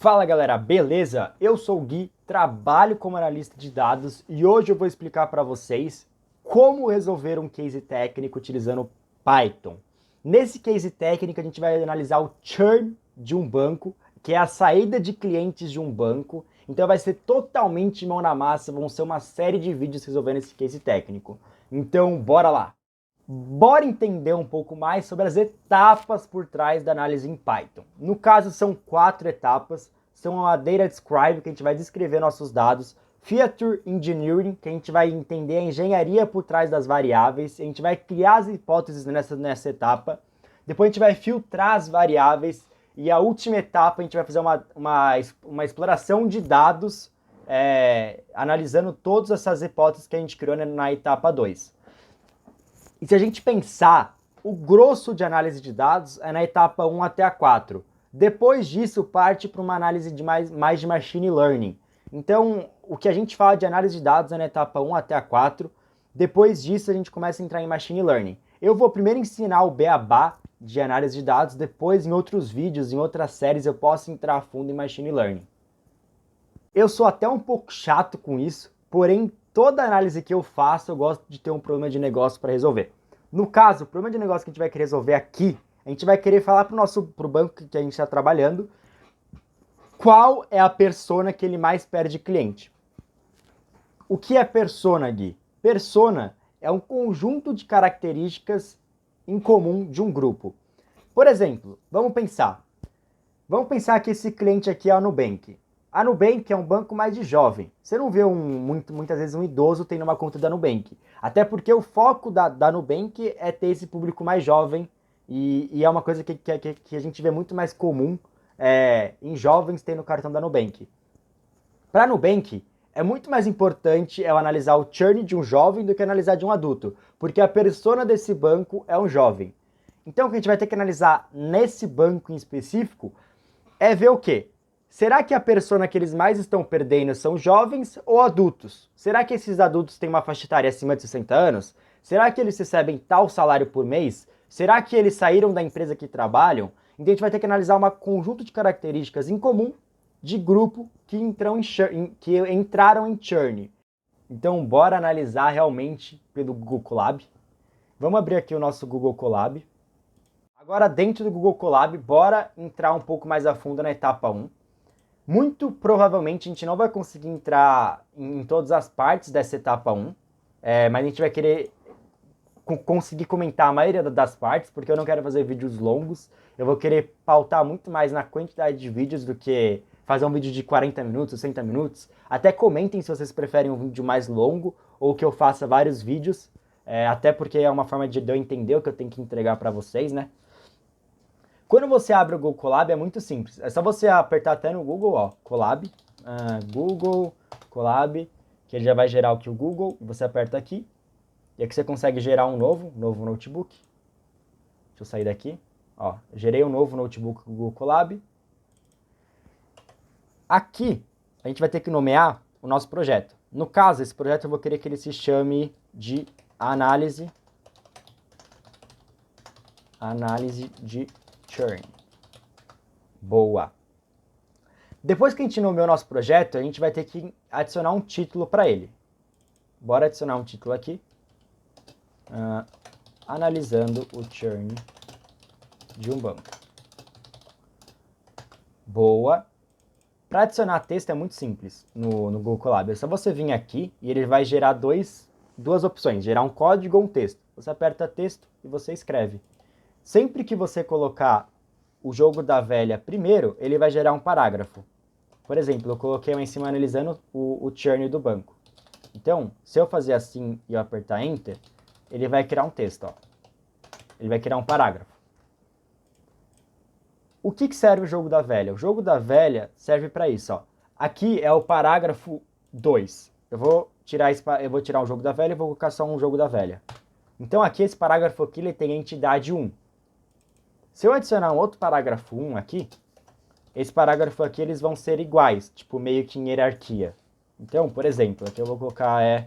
Fala galera, beleza? Eu sou o Gui, trabalho como analista de dados e hoje eu vou explicar para vocês como resolver um case técnico utilizando Python. Nesse case técnico a gente vai analisar o churn de um banco, que é a saída de clientes de um banco. Então vai ser totalmente mão na massa, vão ser uma série de vídeos resolvendo esse case técnico. Então bora lá! Bora entender um pouco mais sobre as etapas por trás da análise em Python. No caso, são 4 etapas. São a Data Describe, que a gente vai descrever nossos dados. Feature Engineering, que a gente vai entender a engenharia por trás das variáveis. A gente vai criar as hipóteses nessa etapa. Depois a gente vai filtrar as variáveis. E a última etapa, a gente vai fazer uma exploração de dados, analisando todas essas hipóteses que a gente criou na etapa 2. E se a gente pensar, o grosso de análise de dados é na etapa 1 até a 4. Depois disso, parte para uma análise de mais de machine learning. Então, o que a gente fala de análise de dados é na etapa 1 até a 4. Depois disso, a gente começa a entrar em machine learning. Eu vou primeiro ensinar o beabá de análise de dados, depois em outros vídeos, em outras séries, eu posso entrar a fundo em machine learning. Eu sou até um pouco chato com isso, porém, toda análise que eu faço, eu gosto de ter um problema de negócio para resolver. No caso, o problema de negócio que a gente vai querer resolver aqui, a gente vai querer falar pro banco que a gente está trabalhando qual é a persona que ele mais perde cliente. O que é persona, Gui? Persona é um conjunto de características em comum de um grupo. Por exemplo, vamos pensar. Vamos pensar que esse cliente aqui é a Nubank. A Nubank é um banco mais de jovem. Você não vê muitas vezes um idoso tendo uma conta da Nubank. Até porque o foco da Nubank é ter esse público mais jovem e é uma coisa que a gente vê muito mais comum em jovens tendo cartão da Nubank. Para a Nubank, é muito mais importante eu analisar o churn de um jovem do que analisar de um adulto, porque a persona desse banco é um jovem. Então o que a gente vai ter que analisar nesse banco em específico é ver o quê? Será que a persona que eles mais estão perdendo são jovens ou adultos? Será que esses adultos têm uma faixa etária acima de 60 anos? Será que eles recebem tal salário por mês? Será que eles saíram da empresa que trabalham? Então a gente vai ter que analisar um conjunto de características em comum de grupo que entraram em churn. Então bora analisar realmente pelo Google Colab. Vamos abrir aqui o nosso Google Colab. Agora dentro do Google Colab, bora entrar um pouco mais a fundo na etapa 1. Muito provavelmente a gente não vai conseguir entrar em todas as partes dessa etapa 1, mas a gente vai querer conseguir comentar a maioria das partes, porque eu não quero fazer vídeos longos. Eu vou querer pautar muito mais na quantidade de vídeos do que fazer um vídeo de 40 minutos, 60 minutos. Até comentem se vocês preferem um vídeo mais longo ou que eu faça vários vídeos, até porque é uma forma de eu entender o que eu tenho que entregar para vocês, né? Quando você abre o Google Colab é muito simples. É só você apertar até no Google, ó, Colab, Google Colab, que ele já vai gerar o Google, e você aperta aqui, e aqui você consegue gerar um novo notebook. Deixa eu sair daqui. Ó, gerei um novo notebook Google Colab. Aqui, a gente vai ter que nomear o nosso projeto. No caso, esse projeto eu vou querer que ele se chame de análise de churn. Boa. Depois que a gente nomeou nosso projeto, a gente vai ter que adicionar um título para ele. Bora adicionar um título aqui. Analisando o churn de um banco. Boa. Para adicionar texto é muito simples no Google Colab. É só você vir aqui e ele vai gerar duas opções, gerar um código ou um texto. Você aperta texto e você escreve. Sempre que você colocar o jogo da velha primeiro, ele vai gerar um parágrafo. Por exemplo, eu coloquei lá em cima analisando o churn do banco. Então, se eu fazer assim e eu apertar Enter, ele vai criar um texto. Ó. Ele vai criar um parágrafo. O que serve o jogo da velha? O jogo da velha serve para isso. Ó. Aqui é o parágrafo 2. Eu vou tirar o jogo da velha e vou colocar só um jogo da velha. Então aqui esse parágrafo aqui ele tem a entidade 1. Se eu adicionar um outro parágrafo 1 aqui, esse parágrafo aqui eles vão ser iguais, tipo meio que em hierarquia. Então, por exemplo, aqui eu vou colocar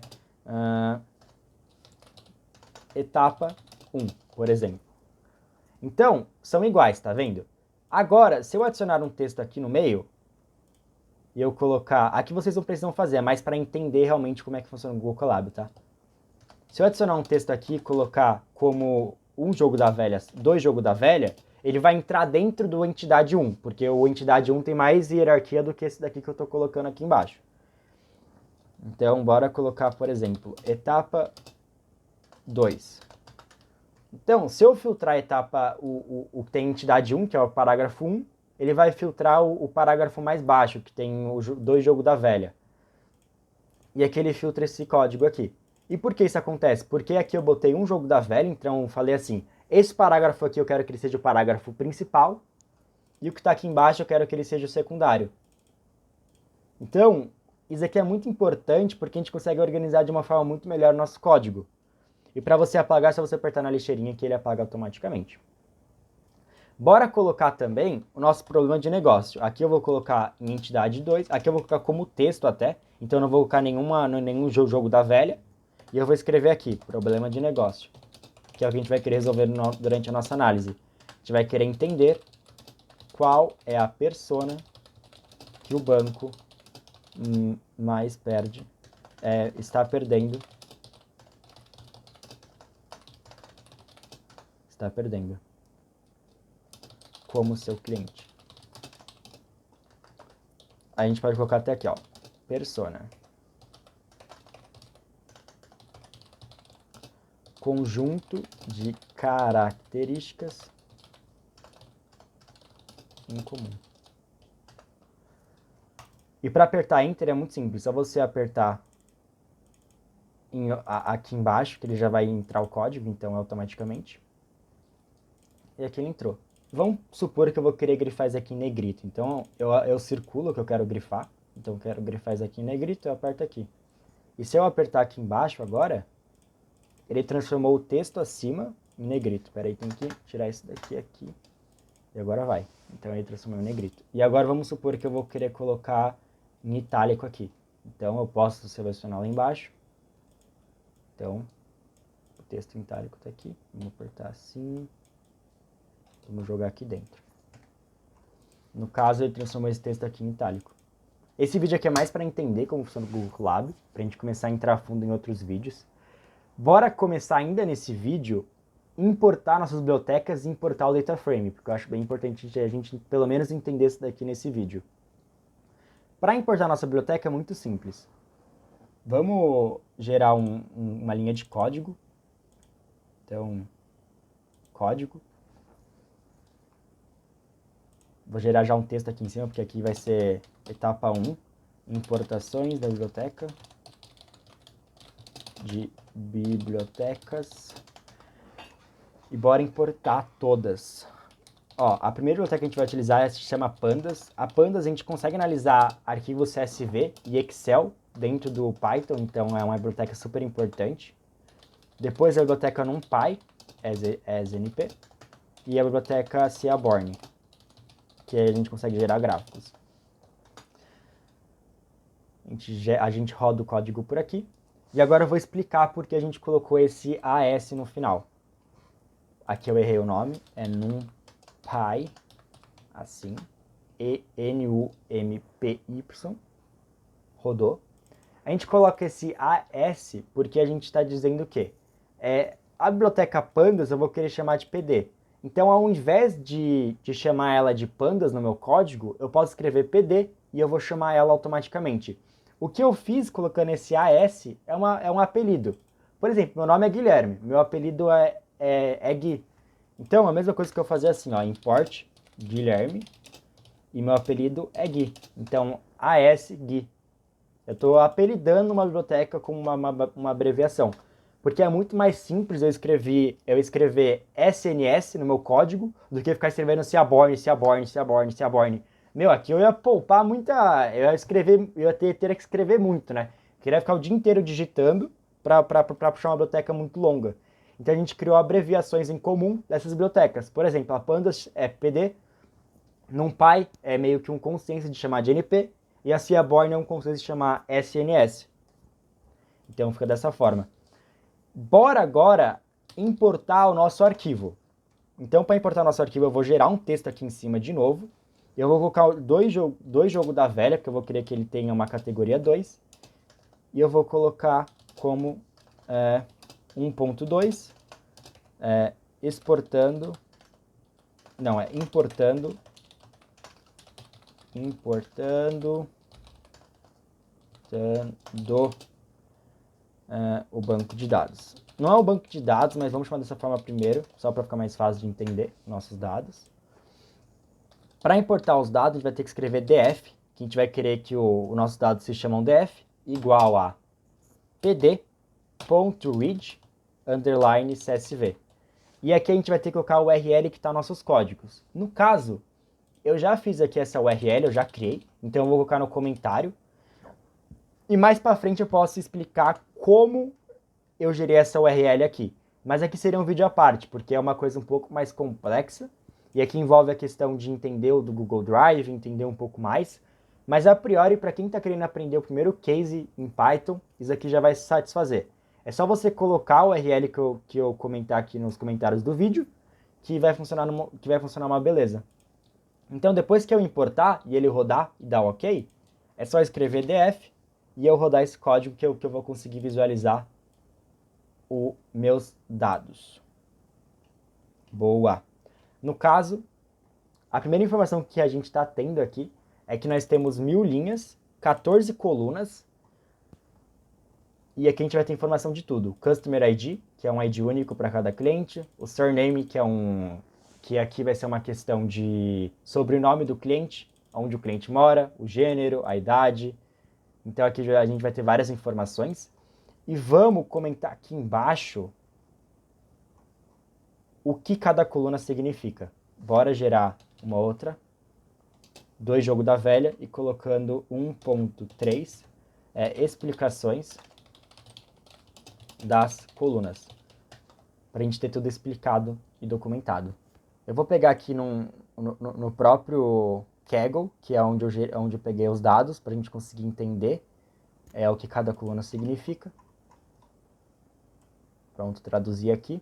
etapa 1, por exemplo. Então, são iguais, tá vendo? Agora, se eu adicionar um texto aqui no meio, e eu colocar... Aqui vocês não precisam fazer, é mais para entender realmente como é que funciona o Google Colab, tá? Se eu adicionar um texto aqui e colocar como um jogo da velha, dois jogos da velha, ele vai entrar dentro do entidade 1, porque o entidade 1 tem mais hierarquia do que esse daqui que eu estou colocando aqui embaixo. Então, bora colocar, por exemplo, etapa 2. Então, se eu filtrar a etapa, o que tem entidade 1, que é o parágrafo 1, ele vai filtrar o parágrafo mais baixo, que tem os dois jogos da velha. E aqui ele filtra esse código aqui. E por que isso acontece? Porque aqui eu botei um jogo da velha, então eu falei assim, esse parágrafo aqui eu quero que ele seja o parágrafo principal, e o que está aqui embaixo eu quero que ele seja o secundário. Então, isso aqui é muito importante porque a gente consegue organizar de uma forma muito melhor o nosso código. E para você apagar, é só você apertar na lixeirinha que ele apaga automaticamente. Bora colocar também o nosso problema de negócio. Aqui eu vou colocar em entidade 2, aqui eu vou colocar como texto até, então eu não vou colocar nenhum jogo da velha. E eu vou escrever aqui, problema de negócio, que é o que a gente vai querer resolver durante a nossa análise. A gente vai querer entender qual é a persona que o banco mais perde, está perdendo como seu cliente. A gente pode colocar até aqui, ó, persona. Conjunto de características em comum. E para apertar Enter é muito simples, só você apertar aqui embaixo, que ele já vai entrar o código, então automaticamente. E aqui ele entrou. Vamos supor que eu vou querer grifar isso aqui em negrito. Então eu circulo o que eu quero grifar. Então eu quero grifar isso aqui em negrito, eu aperto aqui. E se eu apertar aqui embaixo agora, ele transformou o texto acima em negrito. Espera aí, tem que tirar isso daqui aqui. E agora vai. Então ele transformou em negrito. E agora vamos supor que eu vou querer colocar em itálico aqui. Então eu posso selecionar lá embaixo. Então o texto em itálico está aqui. Vamos apertar assim. Vamos jogar aqui dentro. No caso, ele transformou esse texto aqui em itálico. Esse vídeo aqui é mais para entender como funciona o Google Colab, para a gente começar a entrar a fundo em outros vídeos. Bora começar ainda nesse vídeo, importar nossas bibliotecas e importar o data frame, porque eu acho bem importante a gente pelo menos entender isso daqui nesse vídeo. Para importar nossa biblioteca é muito simples. Vamos gerar uma linha de código. Então, código. Vou gerar já um texto aqui em cima, porque aqui vai ser etapa 1, importações da biblioteca, de bibliotecas, e bora importar todas. Ó, a primeira biblioteca que a gente vai utilizar se chama Pandas. A Pandas a gente consegue analisar arquivos CSV e Excel dentro do Python, então é uma biblioteca super importante. Depois a biblioteca NumPy, SNP, e a biblioteca Seaborn, que a gente consegue gerar gráficos. A gente roda o código por aqui. E agora eu vou explicar por que a gente colocou esse AS no final. Aqui eu errei o nome, é NumPy, assim, E-N-U-M-P-Y, rodou. A gente coloca esse AS porque a gente está dizendo que a biblioteca Pandas eu vou querer chamar de PD. Então, ao invés de chamar ela de Pandas no meu código, eu posso escrever PD e eu vou chamar ela automaticamente. O que eu fiz colocando esse AS é um apelido. Por exemplo, meu nome é Guilherme, meu apelido é Gui. Então, a mesma coisa que eu fazer assim, ó, import Guilherme e meu apelido é Gui. Então, AS Gui. Eu estou apelidando uma biblioteca com uma abreviação. Porque é muito mais simples eu escrever SNS no meu código do que ficar escrevendo Seaborn. Meu, aqui eu ia poupar muita... Eu ia ter que escrever muito, né? Queria ficar o dia inteiro digitando para puxar uma biblioteca muito longa. Então a gente criou abreviações em comum dessas bibliotecas. Por exemplo, a Pandas é PD, NumPy é meio que um consenso de chamar de NP, e a Seaborn é um consenso de chamar SNS. Então fica dessa forma. Bora agora importar o nosso arquivo. Então, para importar o nosso arquivo, eu vou gerar um texto aqui em cima de novo. Eu vou colocar dois jogos da velha, porque eu vou querer que ele tenha uma categoria 2. E eu vou colocar como 1.2, exportando, não, importando o banco de dados. Não é o banco de dados, mas vamos chamar dessa forma primeiro, só para ficar mais fácil de entender nossos dados. Para importar os dados, a gente vai ter que escrever df, que a gente vai querer que o nossos dados se chamam df, igual a pd.read_csv. E aqui a gente vai ter que colocar o URL que está nos nossos códigos. No caso, eu já fiz aqui essa URL, eu já criei, então eu vou colocar no comentário. E mais para frente eu posso explicar como eu gerei essa URL aqui. Mas aqui seria um vídeo à parte, porque é uma coisa um pouco mais complexa. E aqui envolve a questão de entender o do Google Drive, entender um pouco mais. Mas a priori, para quem está querendo aprender o primeiro case em Python, isso aqui já vai satisfazer. É só você colocar o URL que eu comentar aqui nos comentários do vídeo, que vai funcionar uma beleza. Então, depois que eu importar e ele rodar e dar OK, é só escrever df e eu rodar esse código que eu vou conseguir visualizar os meus dados. Boa! No caso, a primeira informação que a gente está tendo aqui é que nós temos 1000 linhas, 14 colunas, e aqui a gente vai ter informação de tudo. O Customer ID, que é um ID único para cada cliente, o Surname, que aqui vai ser uma questão de sobrenome do cliente, onde o cliente mora, o gênero, a idade. Então aqui a gente vai ter várias informações. E vamos comentar aqui embaixo o que cada coluna significa. Bora gerar uma outra. 2 jogo da velha e colocando 1.3 explicações das colunas. Para a gente ter tudo explicado e documentado. Eu vou pegar aqui no próprio Kaggle, que é onde eu peguei os dados, para a gente conseguir entender o que cada coluna significa. Pronto, traduzir aqui.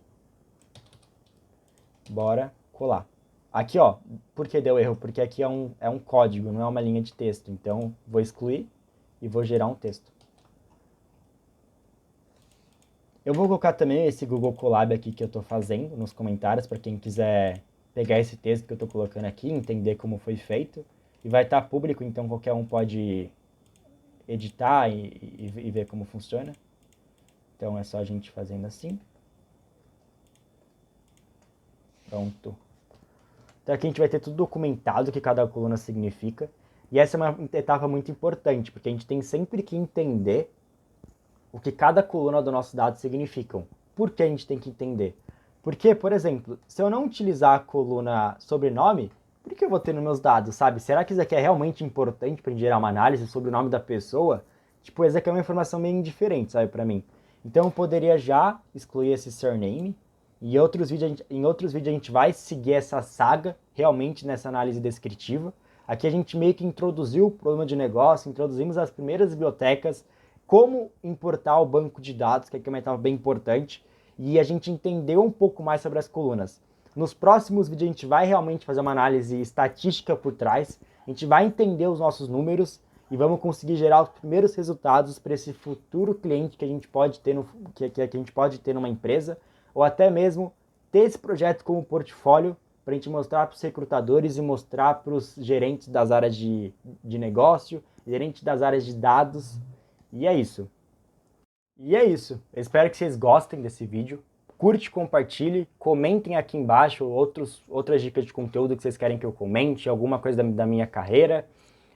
Bora colar. Aqui, ó, por que deu erro? Porque aqui é um código, não é uma linha de texto. Então, vou excluir e vou gerar um texto. Eu vou colocar também esse Google Colab aqui que eu estou fazendo nos comentários, para quem quiser pegar esse texto que eu estou colocando aqui, entender como foi feito. E vai estar público, então qualquer um pode editar e ver como funciona. Então, é só a gente fazendo assim. Pronto. Então aqui a gente vai ter tudo documentado, o que cada coluna significa. E essa é uma etapa muito importante, porque a gente tem sempre que entender o que cada coluna do nosso dado significam. Por que a gente tem que entender? Porque, por exemplo, se eu não utilizar a coluna sobrenome, por que eu vou ter nos meus dados, sabe? Será que isso aqui é realmente importante para gerar uma análise sobre o nome da pessoa? Tipo, essa aqui é uma informação meio indiferente, sabe, para mim. Então eu poderia já excluir esse surname. E em outros vídeos a gente vai seguir essa saga realmente nessa análise descritiva. Aqui a gente meio que introduziu o problema de negócio, introduzimos as primeiras bibliotecas, como importar o banco de dados, que aqui é uma etapa bem importante, e a gente entendeu um pouco mais sobre as colunas. Nos próximos vídeos a gente vai realmente fazer uma análise estatística por trás, a gente vai entender os nossos números e vamos conseguir gerar os primeiros resultados para esse futuro cliente que a gente pode ter que a gente pode ter numa empresa, ou até mesmo ter esse projeto como portfólio para a gente mostrar para os recrutadores e mostrar para os gerentes das áreas de negócio, gerentes das áreas de dados. E é isso. Eu espero que vocês gostem desse vídeo. Curte, compartilhe, comentem aqui embaixo outras dicas de conteúdo que vocês querem que eu comente, alguma coisa da minha carreira.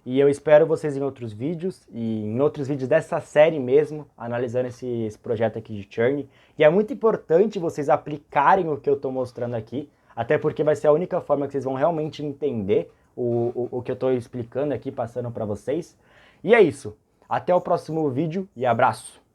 E eu espero vocês em outros vídeos, e em outros vídeos dessa série mesmo, analisando esse projeto aqui de Churn. E é muito importante vocês aplicarem o que eu estou mostrando aqui, até porque vai ser a única forma que vocês vão realmente entender o que eu estou explicando aqui, passando para vocês. E é isso. Até o próximo vídeo e abraço!